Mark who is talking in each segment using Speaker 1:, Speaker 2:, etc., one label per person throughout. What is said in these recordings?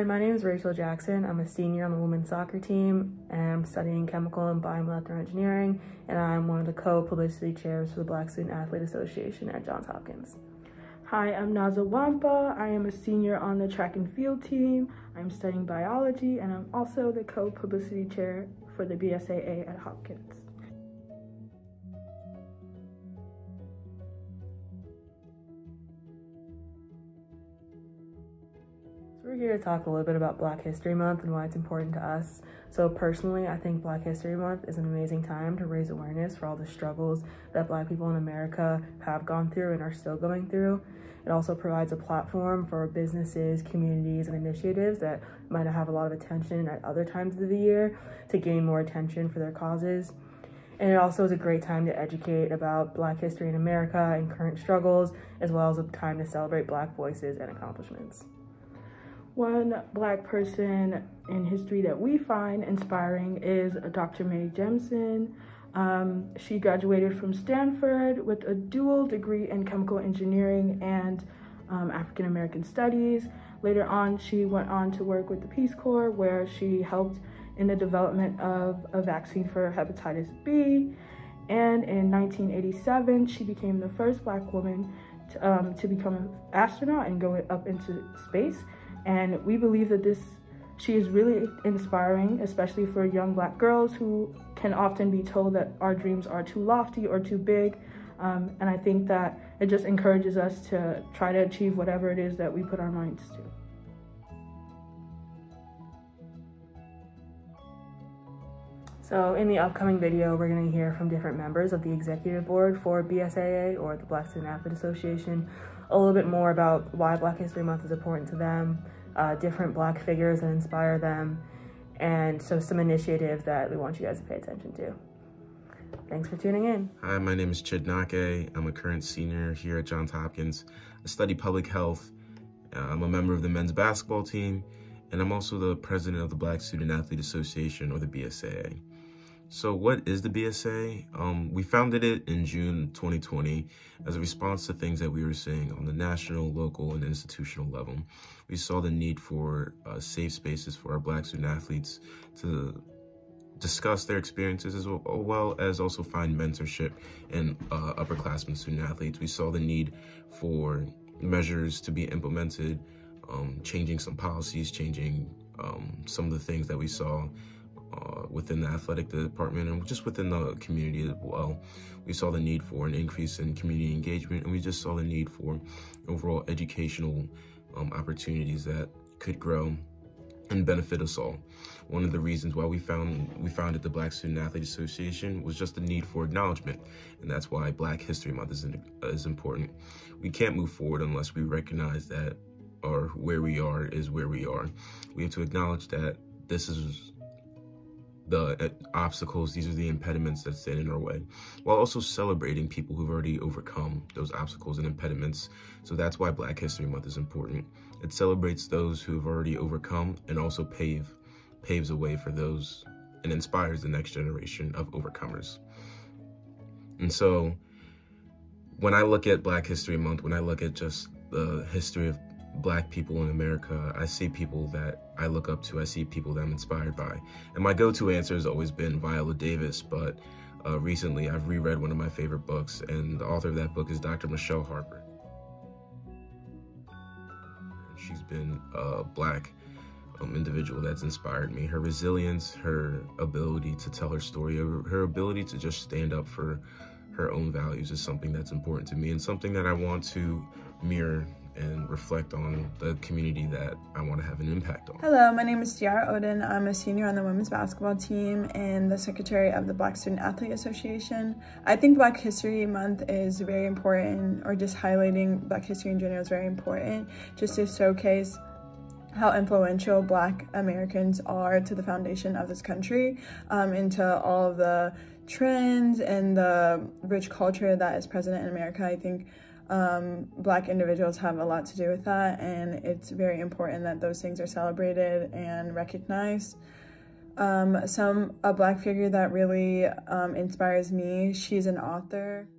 Speaker 1: Hi, my name is Rachel Jackson. I'm a senior on the women's soccer team, and I'm studying chemical and biomolecular engineering, and I'm one of the co-publicity chairs for the Black Student Athlete Association at Johns Hopkins.
Speaker 2: Hi, I'm Naza Wampa. I am a senior on the track and field team. I'm studying biology, and I'm also the co-publicity chair for the BSAA at Hopkins.
Speaker 1: We're here to talk a little bit about Black History Month and why it's important to us. So personally, I think Black History Month is an amazing time to raise awareness for all the struggles that Black people in America have gone through and are still going through. It also provides a platform for businesses, communities, and initiatives that might not have a lot of attention at other times of the year to gain more attention for their causes. And it also is a great time to educate about Black history in America and current struggles, as well as a time to celebrate Black voices and accomplishments.
Speaker 2: One Black person in history that we find inspiring is Dr. Mae Jemison. She graduated from Stanford with a dual degree in chemical engineering and African American studies. Later on, she went on to work with the Peace Corps, where she helped in the development of a vaccine for hepatitis B. And in 1987, she became the first Black woman to become an astronaut and go up into space. And we believe that she is really inspiring, especially for young Black girls who can often be told that our dreams are too lofty or too big. And I think that it just encourages us to try to achieve whatever it is that we put our minds to.
Speaker 1: So in the upcoming video, we're going to hear from different members of the executive board for BSAA, or the Black Student Athlete Association, a little bit more about why Black History Month is important to them, different Black figures that inspire them, and so some initiatives that we want you guys to pay attention to. Thanks for tuning in.
Speaker 3: Hi, my name is Chidnake. I'm a current senior here at Johns Hopkins. I study public health. I'm a member of the men's basketball team, and I'm also the president of the Black Student Athlete Association, or the BSAA. So what is the BSA? We founded it in June 2020 as a response to things that we were seeing on the national, local, and institutional level. We saw the need for safe spaces for our Black student athletes to discuss their experiences, as well as also find mentorship in upperclassmen student athletes. We saw the need for measures to be implemented, changing some policies, changing some of the things that we saw within the athletic department and just within the community as well. We saw the need for an increase in community engagement, and we just saw the need for overall educational opportunities that could grow and benefit us all. One of the reasons why we founded the Black Student Athlete Association was just the need for acknowledgement, and that's why Black History Month is important. We can't move forward unless we recognize that, or where we are is where we are. We have to acknowledge that this is the obstacles, these are the impediments that stand in our way, while also celebrating people who've already overcome those obstacles and impediments. So that's why Black History Month is important. It celebrates those who have already overcome and also paves a way for those and inspires the next generation of overcomers. And so when I look at Black History Month, when I look at just the history of Black people in America, I see people that I look up to, I see people that I'm inspired by. And my go-to answer has always been Viola Davis, but recently I've reread one of my favorite books, and the author of that book is Dr. Michelle Harper. She's been a Black individual that's inspired me. Her resilience, her ability to tell her story, her ability to just stand up for her own values is something that's important to me, and something that I want to mirror and reflect on the community that I want to have an impact on.
Speaker 4: Hello, my name is Ciara Oden. I'm a senior on the women's basketball team and the secretary of the Black Student Athlete Association. I think Black History Month is very important, or just highlighting Black history in general is very important, just to showcase how influential Black Americans are to the foundation of this country, into all of the trends and the rich culture that is present in America. I think Black individuals have a lot to do with that, and it's very important that those things are celebrated and recognized. A Black figure that really inspires me, she's an author.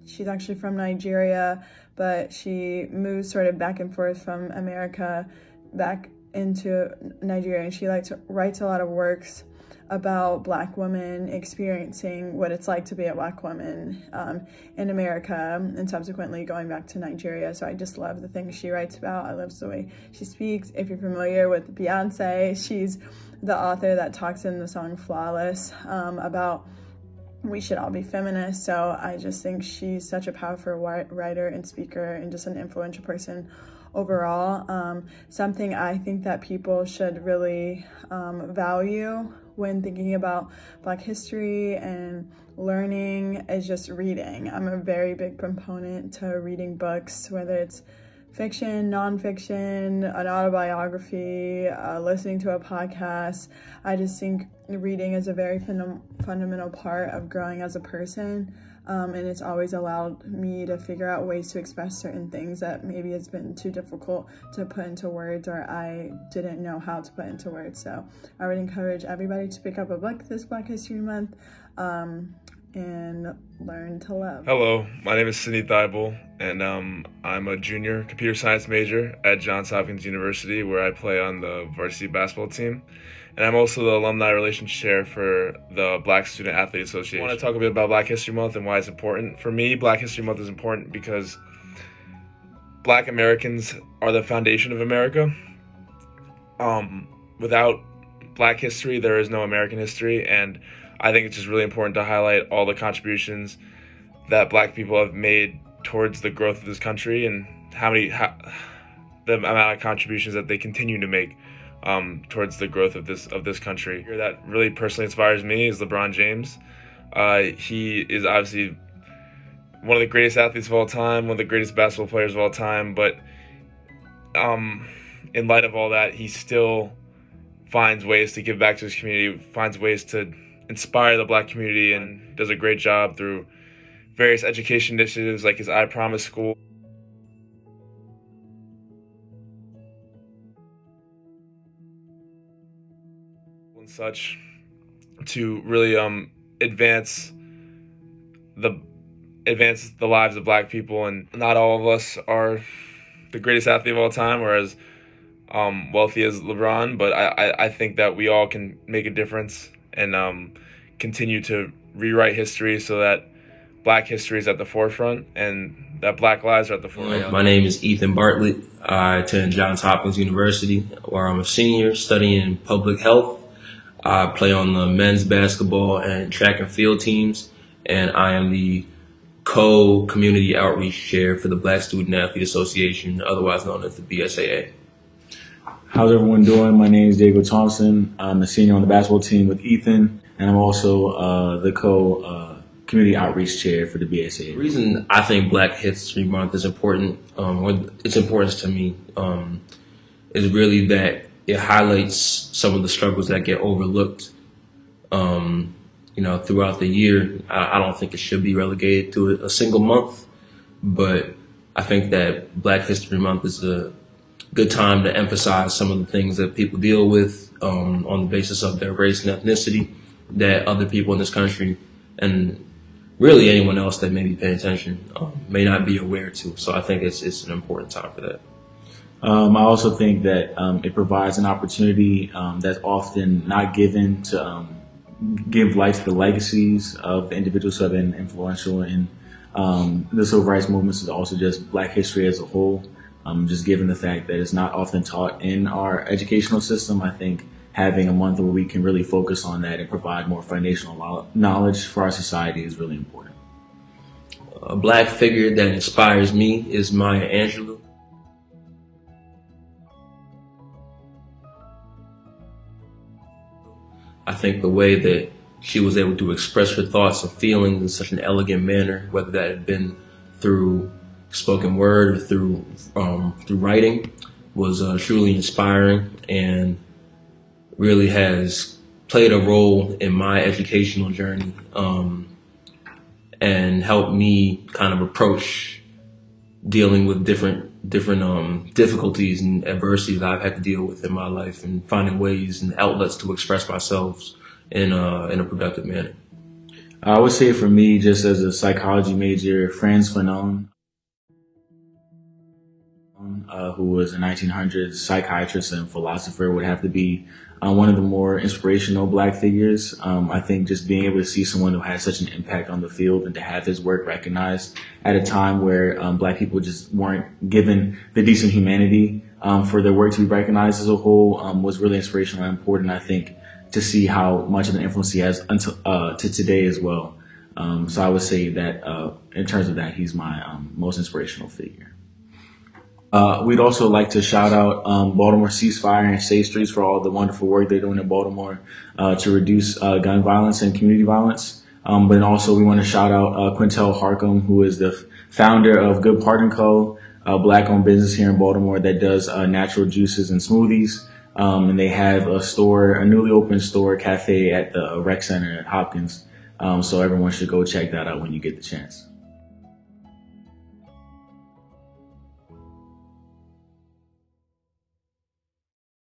Speaker 4: She's actually from Nigeria, but she moves sort of back and forth from America back into Nigeria, and she writes a lot of works about Black women experiencing what it's like to be a Black woman in America, and subsequently going back to Nigeria. So I just love the things she writes about. I love the way she speaks. If you're familiar with Beyonce, she's the author that talks in the song Flawless about we should all be feminists. So I just think she's such a powerful writer and speaker, and just an influential person overall. Something I think that people should really value when thinking about Black history and learning is just reading. I'm a very big proponent to reading books, whether it's fiction, nonfiction, an autobiography, listening to a podcast. I just think reading is a very fundamental part of growing as a person. And it's always allowed me to figure out ways to express certain things that maybe it's been too difficult to put into words, or I didn't know how to put into words. So I would encourage everybody to pick up a book this Black History Month and learn to love.
Speaker 5: Hello, my name is Sidney Thibault, and I'm a junior computer science major at Johns Hopkins University, where I play on the varsity basketball team. And I'm also the Alumni Relations Chair for the Black Student Athlete Association. I want to talk a bit about Black History Month and why it's important. For me, Black History Month is important because Black Americans are the foundation of America. Without Black history, there is no American history, and I think it's just really important to highlight all the contributions that Black people have made towards the growth of this country, and the amount of contributions that they continue to make towards the growth of this country. That really personally inspires me is LeBron James. He is obviously one of the greatest athletes of all time, one of the greatest basketball players of all time, but in light of all that, he still finds ways to give back to his community, finds ways to inspire the Black community, and does a great job through various education initiatives like his I Promise School. And such to really advance the lives of Black people. And not all of us are the greatest athlete of all time or as wealthy as LeBron, but I think that we all can make a difference and continue to rewrite history so that Black history is at the forefront and that Black lives are at the forefront.
Speaker 6: My name is Ethan Bartlett. I attend Johns Hopkins University, where I'm a senior studying public health. I play on the men's basketball and track and field teams, and I am the co-community outreach chair for the Black Student Athlete Association, otherwise known as the BSAA.
Speaker 7: How's everyone doing? My name is Diego Thompson. I'm a senior on the basketball team with Ethan, and I'm also the community outreach chair for the BSAA.
Speaker 6: The reason I think Black History Month is important, its importance to me, is really that it highlights some of the struggles that get overlooked, throughout the year. I don't think it should be relegated to a single month, but I think that Black History Month is a good time to emphasize some of the things that people deal with on the basis of their race and ethnicity that other people in this country and really anyone else that may be paying attention may not be aware to. So I think it's an important time for that.
Speaker 7: I also think that it provides an opportunity that's often not given to give life to the legacies of the individuals who have been influential in the civil rights movements, is also just Black history as a whole. Just given the fact that it's not often taught in our educational system, I think having a month where we can really focus on that and provide more foundational knowledge for our society is really important.
Speaker 6: A Black figure that inspires me is Maya Angelou. I think the way that she was able to express her thoughts and feelings in such an elegant manner, whether that had been through spoken word or through writing, was truly inspiring and really has played a role in my educational journey and helped me kind of approach dealing with different difficulties and adversities that I've had to deal with in my life, and finding ways and outlets to express myself in a productive manner.
Speaker 7: I would say for me, just as a psychology major, Franz Fanon, who was a 1900s psychiatrist and philosopher, would have to be one of the more inspirational Black figures. I think just being able to see someone who had such an impact on the field and to have his work recognized at a time where Black people just weren't given the decent humanity for their work to be recognized as a whole was really inspirational and important, I think, to see how much of an influence he has until, to today as well. So I would say that in terms of that, he's my most inspirational figure. We'd also like to shout out Baltimore Ceasefire and Safe Streets for all the wonderful work they're doing in Baltimore to reduce gun violence and community violence. But then also we want to shout out Quintel Harcum, who is the founder of Good Part & Co., a Black-owned business here in Baltimore that does natural juices and smoothies. And they have a store, a newly opened store cafe at the rec center at Hopkins. So everyone should go check that out when you get the chance.